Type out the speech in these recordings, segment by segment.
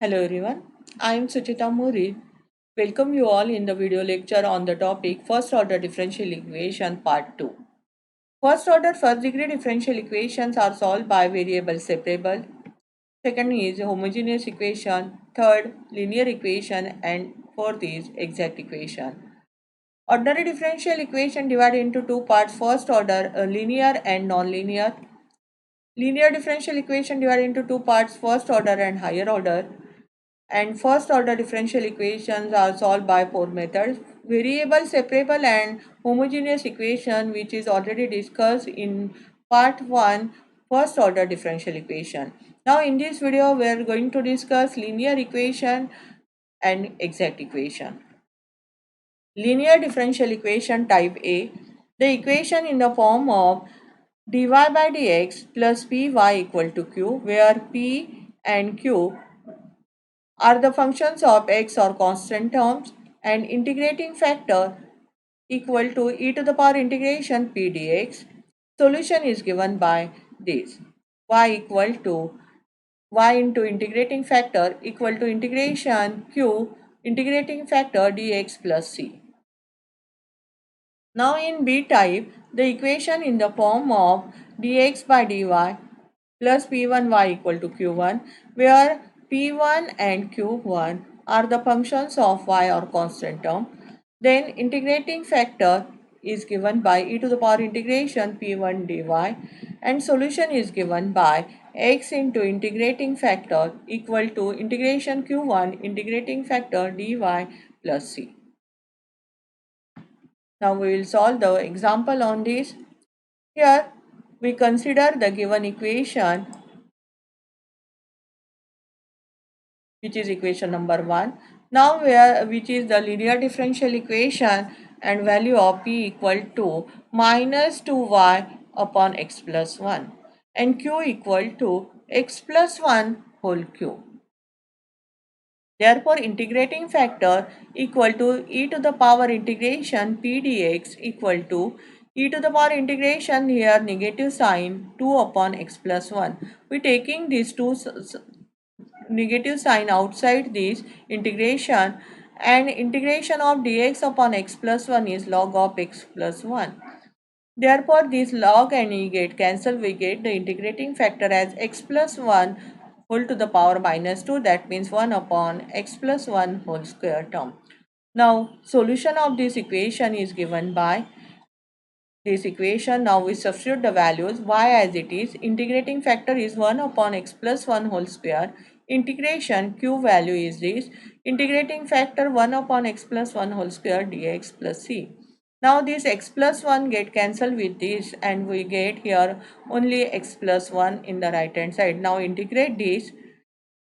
Hello everyone, I am Suchita Muri. Welcome you all in the video lecture on the topic First Order Differential Equation Part 2. First order first degree differential equations are solved by variable separable. Second is homogeneous equation. Third, linear equation. And fourth is exact equation. Ordinary differential equation divided into two parts. First order linear and non-linear. Linear differential equation divided into two parts. First order and higher order. And first order differential equations are solved by four methods: variable, separable and homogeneous equation, which is already discussed in part 1 first order differential equation. Now in this video we are going to discuss linear equation and exact equation. Linear differential equation type A, the equation in the form of dy by dx plus py equal to q, where p and q are the functions of x or constant terms, and integrating factor equal to e to the power integration p dx. Solution is given by this: y equal to y into integrating factor equal to integration q integrating factor dx plus c. Now in B type, the equation in the form of dx by dy plus p1y equal to q1, where p1 and q1 are the functions of y or constant term. Then integrating factor is given by e to the power integration p1 dy, and solution is given by x into integrating factor equal to integration q1 integrating factor dy plus c. Now we will solve the example on this. Here we consider the given equation, which is equation number 1. Now which is the linear differential equation, and value of p equal to minus 2y upon x plus 1 and q equal to x plus 1 whole cube. Therefore, integrating factor equal to e to the power integration p dx equal to e to the power integration, here negative sign 2 upon x plus 1. We taking these two negative sign outside this integration, and integration of dx upon x plus 1 is log of x plus 1. Therefore, this log and e get cancelled. We get the integrating factor as x plus 1 whole to the power minus 2, that means 1 upon x plus 1 whole square term. Now solution of this equation is given by this equation. Now we substitute the values: y as it is, integrating factor is 1 upon x plus 1 whole square, integration q value is this, integrating factor 1 upon x plus 1 whole square dx plus c. Now this x plus 1 get cancelled with this, and we get here only x plus 1 in the right hand side. Now integrate this.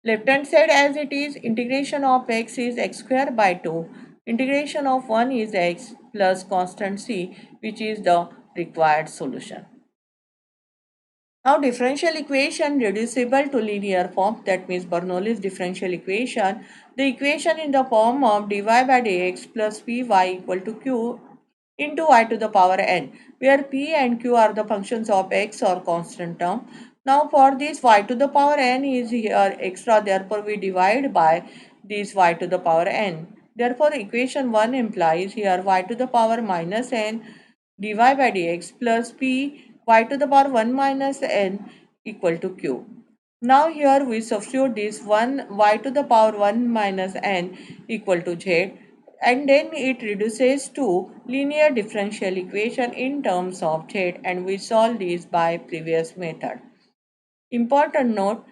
Left hand side as it is, integration of x is x square by 2. Integration of 1 is x plus constant c, which is the required solution. Now differential equation reducible to linear form, that means Bernoulli's differential equation. The equation in the form of dy by dx plus py equal to q into y to the power n, where p and q are the functions of x or constant term. Now for this y to the power n is here extra, therefore we divide by this y to the power n. Therefore equation 1 implies here y to the power minus n dy by dx plus p y to the power 1 minus n equal to q. Now here we substitute this 1 y to the power 1 minus n equal to z, and then it reduces to linear differential equation in terms of z, and we solve this by previous method. Important note: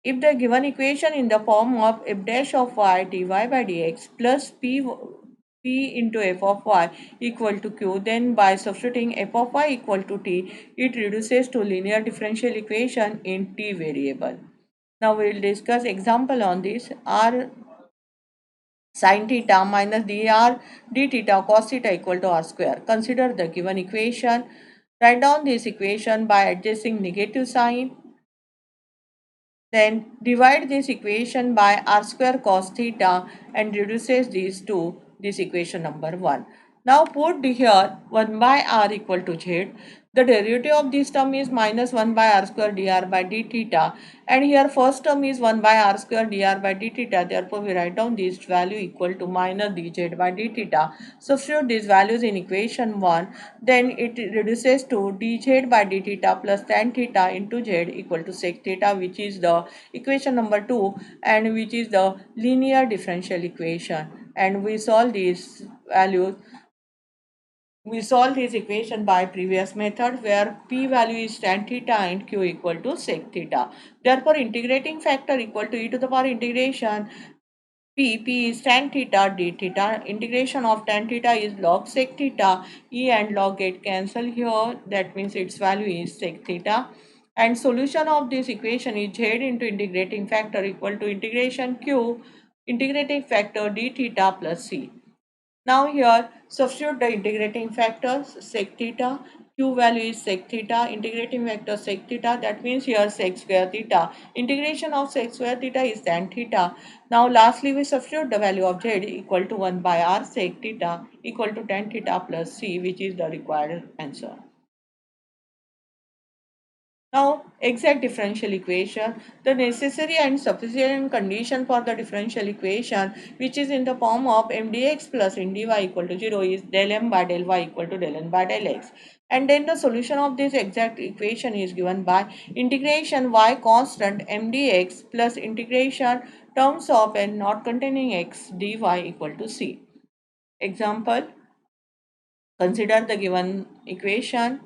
if the given equation in the form of f dash of y dy by dx plus p into f of y equal to q, then by substituting f of y equal to t, it reduces to linear differential equation in t variable. Now we will discuss example on this. R sin theta minus dr d theta cos theta equal to r square. Consider the given equation. Write down this equation by adjusting negative sign. Then divide this equation by r square cos theta and reduces these to this equation number 1. Now put here 1 by r equal to z. The derivative of this term is minus 1 by r square dr by d theta, and here first term is 1 by r square dr by d theta. Therefore we write down this value equal to minus dz by d theta. Substitute these values in equation 1, then it reduces to dz by d theta plus tan theta into z equal to sec theta, which is the equation number 2 and which is the linear differential equation. And we solve this equation by previous method where p value is tan theta and q equal to sec theta. Therefore, integrating factor equal to e to the power integration p is tan theta d theta. Integration of tan theta is log sec theta. E and log get cancel here. That means its value is sec theta. And solution of this equation is z into integrating factor equal to integration q integrating factor d theta plus c. Now here substitute the integrating factors sec theta, q value is sec theta, integrating factor sec theta, that means here sec square theta. Integration of sec square theta is tan theta. Now lastly we substitute the value of z equal to 1 by r sec theta equal to tan theta plus c, which is the required answer. Now, exact differential equation. The necessary and sufficient condition for the differential equation, which is in the form of mdx plus ndy equal to 0, is del m by del y equal to del n by del x. And then the solution of this exact equation is given by integration y constant mdx plus integration terms of n not containing x dy equal to c. Example, consider the given equation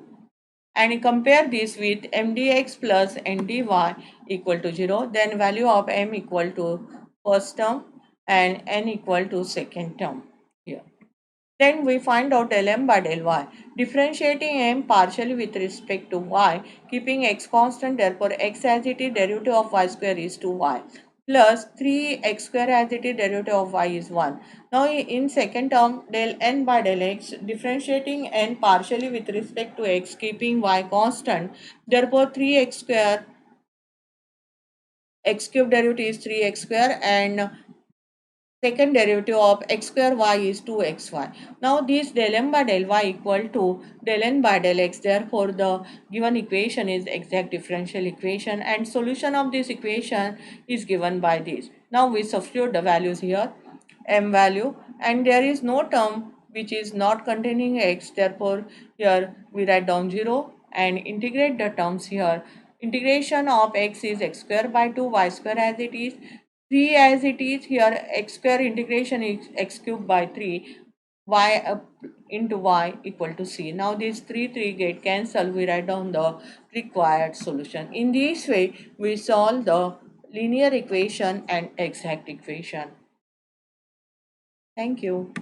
and compare this with mdx plus ndy equal to 0, then value of m equal to first term and n equal to second term here. Then we find out del m by del y. Differentiating m partially with respect to y, keeping x constant, therefore x as it is derivative of y square is 2y plus 3x square as it is derivative of y is 1. Now in second term del n by del x, differentiating n partially with respect to x, keeping y constant, therefore 3x square x cube derivative is 3x square and second derivative of x square y is 2xy. Now this del m by del y equal to del n by del x. Therefore, the given equation is exact differential equation and solution of this equation is given by this. Now we substitute the values here, m value, and there is no term which is not containing x. Therefore, here we write down 0 and integrate the terms here. Integration of x is x square by 2, y square as it is, 3 as it is here, x square integration is x cube by 3, y into y equal to c. Now these 3 get cancelled, we write down the required solution. In this way, we solve the linear equation and exact equation. Thank you.